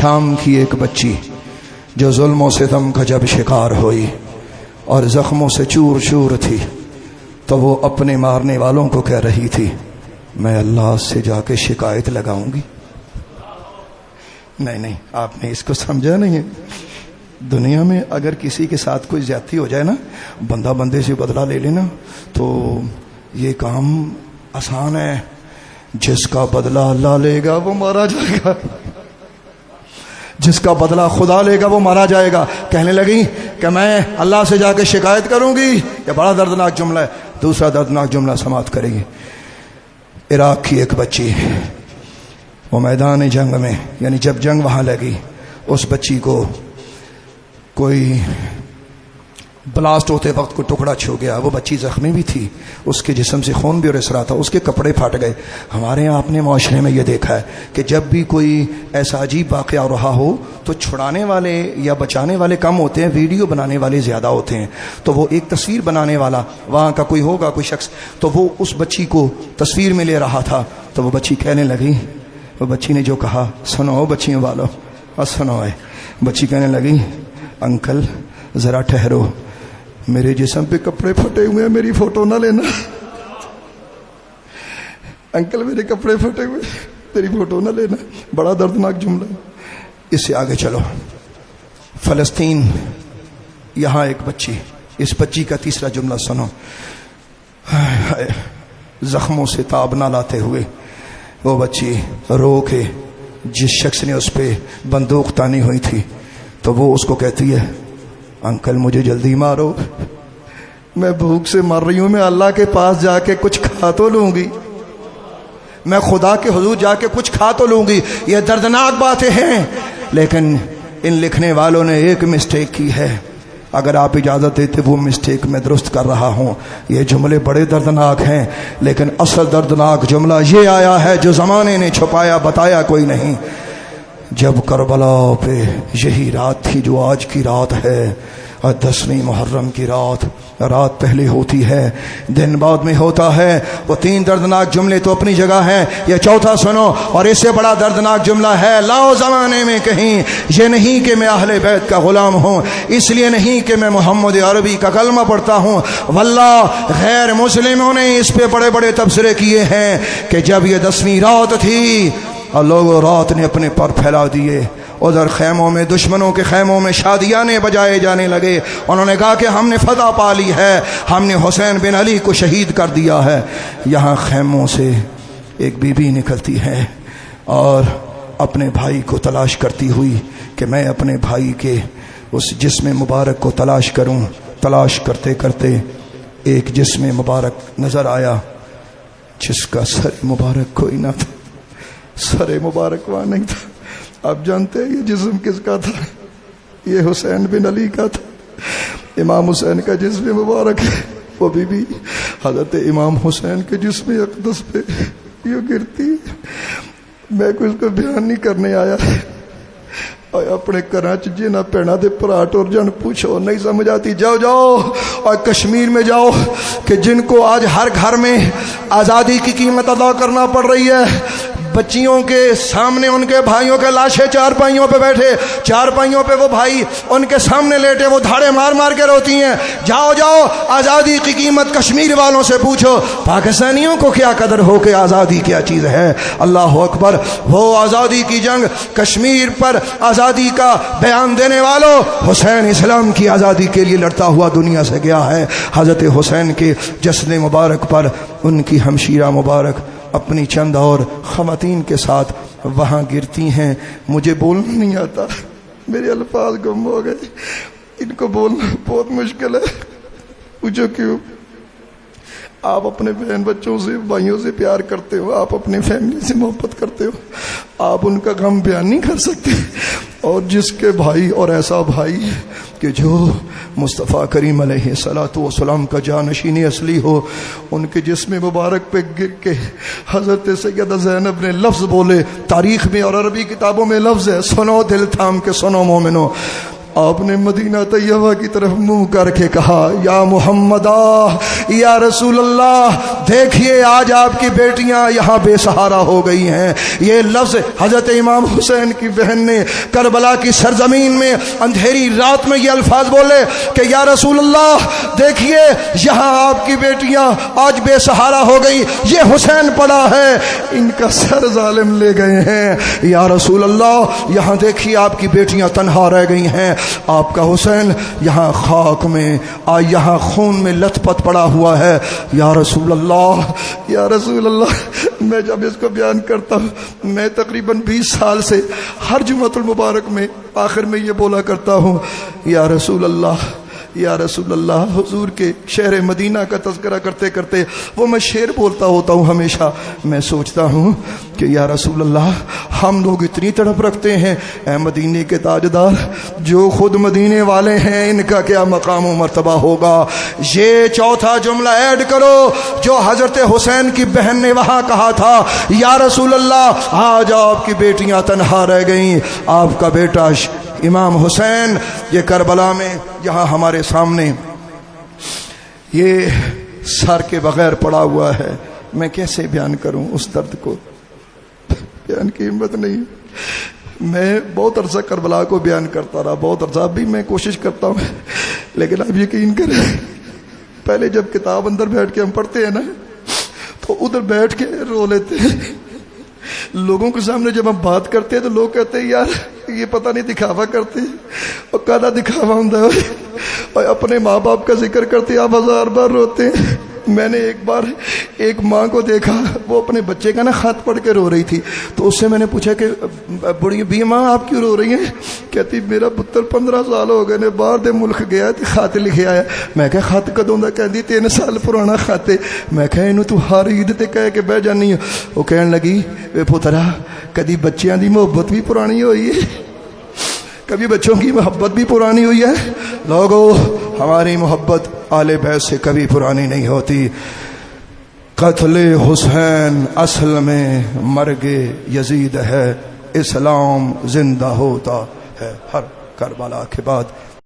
شام کی ایک بچی جو ظلم و ستم کا جب شکار ہوئی اور زخموں سے چور چور تھی تو وہ اپنے مارنے والوں کو کہہ رہی تھی میں اللہ سے جا کے شکایت لگاؤں گی. نہیں آپ نے اس کو سمجھا نہیں ہے. دنیا میں اگر کسی کے ساتھ کوئی زیادتی ہو جائے نا, بندہ بندے سے بدلہ لے لینا, تو یہ کام آسان ہے. جس کا بدلہ اللہ لے گا وہ مارا جائے گا, جس کا بدلہ خدا لے گا وہ مارا جائے گا. کہنے لگی کہ میں اللہ سے جا کے شکایت کروں گی. یہ بڑا دردناک جملہ ہے. دوسرا دردناک جملہ سماعت کرے گی. عراق کی ایک بچی, وہ میدان جنگ میں, یعنی جب جنگ وہاں لگی, اس بچی کو کوئی بلاسٹ ہوتے وقت کو ٹکڑا چھو گیا. وہ بچی زخمی بھی تھی, اس کے جسم سے خون بھی رس رہا تھا, اس کے کپڑے پھٹ گئے. ہمارے یہاں اپنے معاشرے میں یہ دیکھا ہے کہ جب بھی کوئی ایسا عجیب واقعہ ہو رہا ہو تو چھڑانے والے یا بچانے والے کم ہوتے ہیں, ویڈیو بنانے والے زیادہ ہوتے ہیں. تو وہ ایک تصویر بنانے والا وہاں کا کوئی ہوگا, کوئی شخص, تو وہ اس بچی کو تصویر میں لے رہا تھا. تو وہ بچی کہنے لگی, وہ بچی نے جو کہا, سنو بچیوں والو, اور سنو ہے. بچی کہنے لگی انکل ذرا ٹھہرو, میرے جسم پہ کپڑے پھٹے ہوئے ہیں, میری فوٹو نہ لینا. انکل میرے کپڑے پھٹے ہوئے, تیری فوٹو نہ لینا. بڑا دردناک جملہ. اس سے آگے چلو. فلسطین, یہاں ایک بچی, اس بچی کا تیسرا جملہ سنو. زخموں سے تاب نہ لاتے ہوئے وہ بچی رو کے جس شخص نے اس پہ بندوق تانی ہوئی تھی, تو وہ اس کو کہتی ہے انکل مجھے جلدی مارو, میں بھوک سے مر رہی ہوں, میں اللہ کے پاس جا کے کچھ کھا تو لوں گی, میں خدا کے حضور جا کے کچھ کھا تو لوں گی. یہ دردناک باتیں ہیں, لیکن ان لکھنے والوں نے ایک مسٹیک کی ہے. اگر آپ اجازت دیتے وہ مسٹیک میں درست کر رہا ہوں. یہ جملے بڑے دردناک ہیں, لیکن اصل دردناک جملہ یہ آیا ہے جو زمانے نے چھپایا, بتایا کوئی نہیں. جب کربلا پہ یہی رات تھی جو آج کی رات ہے, اور 10ویں محرم کی رات پہلے ہوتی ہے, دن بعد میں ہوتا ہے. وہ 3 دردناک جملے تو اپنی جگہ ہیں, یہ چوتھا سنو, اور اس سے بڑا دردناک جملہ ہے لاؤ زمانے میں کہیں. یہ نہیں کہ میں اہل بیت کا غلام ہوں, اس لیے نہیں کہ میں محمد عربی کا کلمہ پڑھتا ہوں, واللہ غیر مسلموں نے اس پہ بڑے بڑے تبصرے کیے ہیں کہ جب یہ 10ویں رات تھی اور لوگوں رات نے اپنے پر پھیلا دیے, ادھر خیموں میں, دشمنوں کے خیموں میں شادیانے بجائے جانے لگے. انہوں نے کہا کہ ہم نے فتح پا لی ہے, ہم نے حسین بن علی کو شہید کر دیا ہے. یہاں خیموں سے ایک بی بی نکلتی ہے اور اپنے بھائی کو تلاش کرتی ہوئی کہ میں اپنے بھائی کے اس جسم مبارک کو تلاش کروں. تلاش کرتے کرتے ایک جسم مبارک نظر آیا جس کا سر مبارک کوئی نہ تھا, سر مبارک وہاں نہیں تھا. آپ جانتے ہیں یہ جسم کس کا تھا؟ یہ حسین بن علی کا تھا. امام حسین کا جسم مبارک ہے, وہ بی بی حضرت امام حسین کے جسم اقدس پہ یہ گرتی. میں کچھ کو بیان نہیں کرنے آیا, اور اپنے کراچ جی نہ پینا دے پراٹ اور جن پوچھو نہیں سمجھ آتی. جاؤ اور کشمیر میں جاؤ کہ جن کو آج ہر گھر میں آزادی کی قیمت ادا کرنا پڑ رہی ہے, بچیوں کے سامنے ان کے بھائیوں کے لاشیں چارپائیوں پہ بیٹھے, چارپائیوں پہ وہ بھائی ان کے سامنے لیٹے, وہ دھاڑے مار مار کے روتی ہیں. جاؤ آزادی کی قیمت کشمیر والوں سے پوچھو, پاکستانیوں کو کیا قدر ہو کہ آزادی کیا چیز ہے. اللہ اکبر. وہ آزادی کی جنگ, کشمیر پر آزادی کا بیان دینے والوں, حسین اسلام کی آزادی کے لیے لڑتا ہوا دنیا سے گیا ہے. حضرت حسین کے جسد مبارک پر ان کی ہمشیرہ مبارک اپنی چند اور خواتین کے ساتھ وہاں گرتی ہیں. مجھے بولنا نہیں آتا, میرے الفاظ گم ہو گئے, ان کو بولنا بہت مشکل ہے. پوچھو کیوں؟ آپ اپنے بہن بچوں سے, بھائیوں سے پیار کرتے ہو, آپ اپنی فیملی سے محبت کرتے ہو, آپ ان کا غم بیان نہیں کر سکتے. اور جس کے بھائی, اور ایسا بھائی کہ جو مصطفیٰ کریم علیہ الصلوۃ والسلام کا جانشین اصلی ہو, ان کے جسم مبارک پہ گر کے حضرت سیدہ زینب نے لفظ بولے, تاریخ میں اور عربی کتابوں میں لفظ ہے, سنو دل تھام کے سنو مومنو, آپ نے مدینہ طیبہ کی طرف منہ کر کے کہا یا محمد یا رسول اللہ دیکھیے آج آپ کی بیٹیاں یہاں بے سہارا ہو گئی ہیں. یہ لفظ حضرت امام حسین کی بہن نے کربلا کی سرزمین میں اندھیری رات میں یہ الفاظ بولے کہ یا رسول اللہ دیکھیے یہاں آپ کی بیٹیاں آج بے سہارا ہو گئی, یہ حسین پڑا ہے, ان کا سر ظالم لے گئے ہیں. یا رسول اللہ یہاں دیکھیے آپ کی بیٹیاں تنہا رہ گئی ہیں, آپ کا حسین یہاں خاک میں یہاں خون میں لت پت پڑا ہوا ہے. یا رسول اللہ یا رسول اللہ. میں جب اس کو بیان کرتا ہوں, میں تقریباً 20 سال سے ہر جمعۃ المبارک میں آخر میں یہ بولا کرتا ہوں یا رسول اللہ یا رسول اللہ. حضور کے شہر مدینہ کا تذکرہ کرتے کرتے وہ میں شعر بولتا ہوتا ہوں ہمیشہ. میں سوچتا ہوں کہ یا رسول اللہ ہم لوگ اتنی تڑپ رکھتے ہیں, اے مدینے کے تاجدار جو خود مدینے والے ہیں ان کا کیا مقام و مرتبہ ہوگا. یہ چوتھا جملہ ایڈ کرو جو حضرت حسین کی بہن نے وہاں کہا تھا یا رسول اللہ آج آپ کی بیٹیاں تنہا رہ گئیں, آپ کا بیٹا امام حسین یہ کربلا میں یہاں ہمارے سامنے یہ سر کے بغیر پڑا ہوا ہے. میں کیسے بیان کروں اس درد کو, بیان کی ہمت نہیں. میں بہت عرصہ کربلا کو بیان کرتا رہا, بہت عرصہ, اب بھی میں کوشش کرتا ہوں, لیکن اب یقین کریں پہلے جب کتاب اندر بیٹھ کے ہم پڑھتے ہیں نا تو ادھر بیٹھ کے رو لیتے ہیں. لوگوں کے سامنے جب ہم بات کرتے ہیں تو لوگ کہتے ہیں یار یہ پتہ نہیں دکھاوا کرتے ہیں, اور کہنا دکھاوا ہوتا ہے, اور اپنے ماں باپ کا ذکر کرتے آپ 1000 بار روتے ہیں. میں نے ایک بار ایک ماں کو دیکھا, وہ اپنے بچے کا نا خط پڑھ کے رو رہی تھی, تو اس سے میں نے پوچھا کہ بڑی بھی ماں آپ کیوں رو رہی ہیں؟ کہتی میرا پتر 15 سال ہو گئے نے باہر دے ملک گیا تے خط لکھے آیا. میں کہا خط کدوں دا؟ کہندی 3 سال پرانا خط ہے. میں کہا اینو تو ہر عید تے کہہ کے بہ جانی ہے. وہ کہن لگی اے پترا کدی بچیاں دی محبت بھی پرانی ہوئی ہے, کبھی بچوں کی محبت بھی پرانی ہوئی ہے. لوگو ہماری محبت آل بیت سے کبھی پرانی نہیں ہوتی. قتل حسین اصل میں مرگ یزید ہے, اسلام زندہ ہوتا ہے ہر کربلا کے بعد.